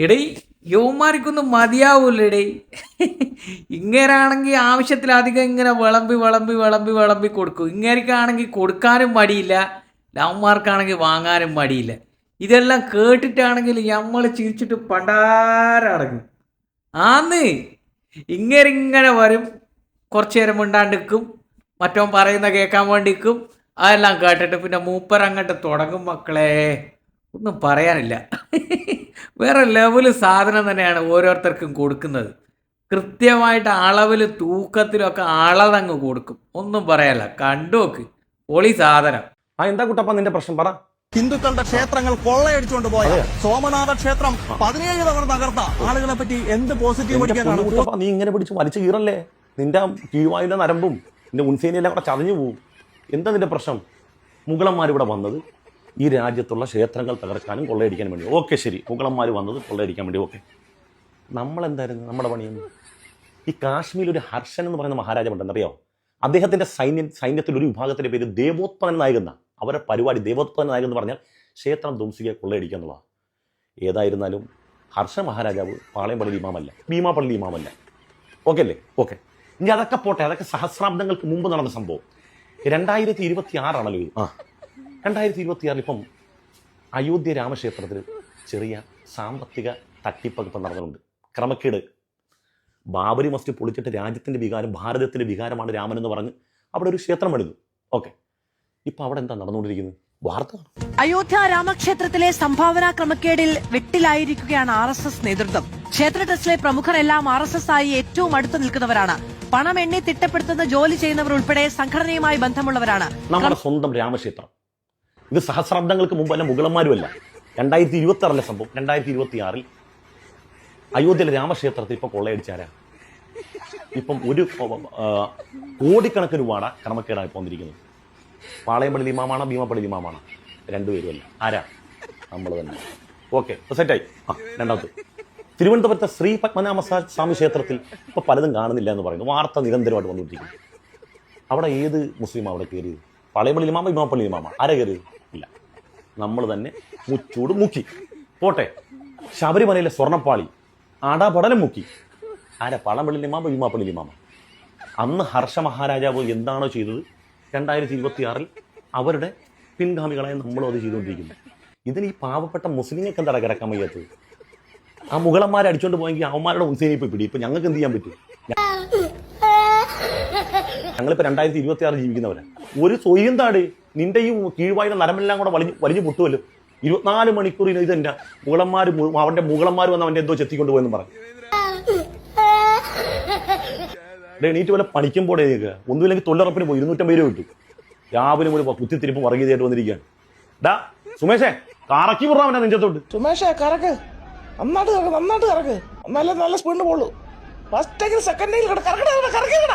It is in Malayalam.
എടേ യൗമാർക്കൊന്നും മതിയാവൂല്ലടേ. ഇങ്ങേരാണെങ്കിൽ ആവശ്യത്തിലധികം ഇങ്ങനെ വിളമ്പി കൊടുക്കും. ഇങ്ങേർക്കാണെങ്കിൽ കൊടുക്കാനും മടിയില്ല, ലവന്മാർക്കാണെങ്കിൽ വാങ്ങാനും മടിയില്ല. ഇതെല്ലാം കേട്ടിട്ടാണെങ്കിൽ നമ്മൾ ചിരിച്ചിട്ട് പണ്ടാരടങ്ങും. ആന്ന് ഇങ്ങനെ വരും, കുറച്ചു നേരം മിണ്ടാണ്ടിരിക്കും, മറ്റവൻ പറയുന്ന കേൾക്കാൻ വേണ്ടിക്കും. അതെല്ലാം കേട്ടിട്ട് പിന്നെ മൂപ്പർ അങ്ങോട്ട് തുടങ്ങും. മക്കളെ ഒന്നും പറയാനില്ല. വേറെ ലെവല് സാധനം തന്നെയാണ് ഓരോരുത്തർക്കും കൊടുക്കുന്നത്. കൃത്യമായിട്ട് അളവിൽ തൂക്കത്തിലൊക്കെ അളതങ്ങ് കൊടുക്കും. ഒന്നും പറയാല്ല, കണ്ടു നോക്ക്, പൊളി സാധനം. എന്താ കുട്ടപ്പ നിന്റെ പ്രശ്നം പറ. ഹിന്ദുക്കളുടെ ക്ഷേത്രങ്ങൾ കൊള്ളയടിച്ചുകൊണ്ട് പോയ സോമനാഥ ക്ഷേത്രം 17 തവണ തകർത്ത ആളുകളെ പറ്റി എന്ത് പോസിറ്റീവ് പഠിക്കാനാണ്? നീ ഇങ്ങനെ പിടിച്ച് വലിച്ചു കീറല്ലേ? നിന്റെ കീഴ്വായുടെ നരമ്പും നിന്റെ ഉൻസേനയെല്ലാം കൂടെ ചതഞ്ഞു പോവും. എന്താ നിന്റെ പ്രശ്നം? മുഗളന്മാർ ഇവിടെ വന്നത് ഈ രാജ്യത്തുള്ള ക്ഷേത്രങ്ങൾ തകർക്കാനും കൊള്ളയടിക്കാനും വേണ്ടി. ഓക്കെ, ശരി, മുഗളന്മാർ വന്നത് കൊള്ളയടിക്കാൻ വേണ്ടി. ഓക്കെ, നമ്മളെന്തായിരുന്നു നമ്മുടെ പണിയെന്ന്? ഈ കാശ്മീരിൽ ഒരു ഹർഷൻ എന്ന് പറയുന്ന മഹാരാജാവുണ്ടെന്നറിയോ? അദ്ദേഹത്തിന്റെ സൈന്യത്തിൽ ഒരു വിഭാഗത്തിന്റെ പേര് ദേവോത്പന്ന നായകൻ എന്നാണ്. അവരുടെ പരിപാടി ദേവോത്പന്ന നായകൻ എന്ന് പറഞ്ഞാൽ ക്ഷേത്രം ധ്വംസിക്കുക, കൊള്ളയടിക്കുക എന്നുള്ളതാണ്. ഏതായിരുന്നാലും ഹർഷ മഹാരാജാവ് പാളയംപള്ളി ഇമാമല്ല, ഭീമാപള്ളി ഇമാമല്ല. ഓക്കെ അല്ലേ? ഓക്കെ, ഇനി അതൊക്കെ പോട്ടെ. അതൊക്കെ സഹസ്രാബ്ദങ്ങൾക്ക് മുമ്പ് നടന്ന സംഭവം. 2026 ഇത്. 2026 ഇപ്പം അയോധ്യ രാമക്ഷേത്രത്തിൽ ചെറിയ സാമ്പത്തിക തട്ടിപ്പൊക്കെ നടന്നുണ്ട്, ക്രമക്കേട്. ബാബരി മസ്ജിദ് പൊളിച്ചിട്ട് രാജ്യത്തിന്റെ വികാരം, ഭാരതത്തിന്റെ വികാരമാണ് രാമൻ എന്ന് പറഞ്ഞ് അവിടെ ഒരു ക്ഷേത്രം പണിതു. ഓക്കെ, ഇപ്പൊ അവിടെ എന്താ നടന്നുകൊണ്ടിരിക്കുന്നത്? വാർത്ത. അയോധ്യ രാമക്ഷേത്രത്തിലെ സംഭാവനാ ക്രമക്കേടിൽ വെട്ടിലായിരിക്കുകയാണ് RSS നേതൃത്വം. ക്ഷേത്ര ട്രസ്റ്റിലെ പ്രമുഖരെല്ലാം RSS ആയി ഏറ്റവും അടുത്ത് നിൽക്കുന്നവരാണ്. പണം എണ്ണി തിട്ടപ്പെടുത്തുന്ന ജോലി ചെയ്യുന്നവർ ഉൾപ്പെടെ സംഘടനയുമായി ബന്ധമുള്ളവരാണ്. നമ്മുടെ സ്വന്തം രാമക്ഷേത്രം ഇത് സഹസ്രാബ്ദങ്ങൾക്ക് മുമ്പല്ല, മുഗളന്മാരുമല്ല. 2026 സംഭവം. 2026 അയോധ്യയിലെ രാമക്ഷേത്രത്തിൽ ഇപ്പൊ കൊള്ളയടിച്ചാരാ? ഇപ്പം ഒരു കോടിക്കണക്കിന് രൂപ ക്രമക്കേടായി പോന്നിരിക്കുന്നത്. പാളയംപള്ളി ഇമാമാണോ ഭീമാപള്ളി ഇമാമാണോ? രണ്ടുപേരുമല്ല. ആരാ? നമ്മൾ തന്നെ. ഓക്കെ, സെറ്റായി. രണ്ടാമത് തിരുവനന്തപുരത്തെ ശ്രീ പത്മനാഭ സ്വാമി ക്ഷേത്രത്തിൽ ഇപ്പൊ പലതും കാണുന്നില്ല എന്ന് പറയുന്നു. വാർത്ത നിരന്തരമായിട്ട് വന്നുകൊണ്ടിരിക്കുന്നു. അവിടെ ഏത് മുസ്ലിം അവിടെ കയറിയത്? പാളയംപള്ളി ഇമാമ, ഭീമാപള്ളി ഇമാമ? ആരാ കയറിയത്? ഇല്ല, നമ്മൾ തന്നെ മുച്ചൂട് മുക്കി. പോട്ടെ, ശബരിമലയിലെ സ്വർണ്ണപ്പാളി അടപടലം മുക്കി. ആരാ? പാളയംപള്ളി ഇമാമ, ഭീമാപള്ളി ഇമാമ? അന്ന് ഹർഷ മഹാരാജാവ് എന്താണോ ചെയ്തത് 2026 അവരുടെ പിൻഗാമികളായി നമ്മളും അത് ചെയ്തുകൊണ്ടിരിക്കുന്നു. ഇതിന് ഈ പാവപ്പെട്ട മുസ്ലിങ്ങൾക്ക് എന്താ കിടക്കാൻ വയ്യാത്തത്? ആ മുഗളന്മാരെ അടിച്ചോണ്ട് പോയെങ്കിൽ അവന്മാരുടെ ഉൻസേനയെ പോയി പിടി. ഇപ്പൊ ഞങ്ങൾക്ക് എന്ത് ചെയ്യാൻ പറ്റും? ഞങ്ങളിപ്പോ 2026 ജീവിക്കുന്നവരാണ്. ഒരു സ്വയന്താട് നിന്റെ ഈ കീഴ്വായുടെ നരമെല്ലാം കൂടെ വലിഞ്ഞു പൊട്ടുമല്ലോ. 24 മണിക്കൂർ ഇതെന്റെ മുഗളന്മാർ വന്ന് അവന്റെ എന്തോ ചെത്തിക്കൊണ്ട് പോയെന്ന് പറഞ്ഞു. എണീറ്റ് പോലെ പണിക്കുമ്പോഴേ ഒന്നുമില്ലെങ്കിൽ തൊഴിലുറപ്പിന് പോയി 250 രൂപ കിട്ടും. രാവിലെ ഒരു കുത്തിത്തിരിപ്പും വർഗീയതയായിട്ട് വന്നിരിക്കുകയാണ്. ഡാ സുമേഷേ, കറക്കി വിടാൻ നെഞ്ചത്തോട്ട്. സുമേഷേ കറക്ക്, നന്നായിട്ട് കറക്ക്, നല്ല സ്പീഡിന് പോളൂ. ഫസ്റ്റ് സെക്കൻഡിൽ കറക്കണ.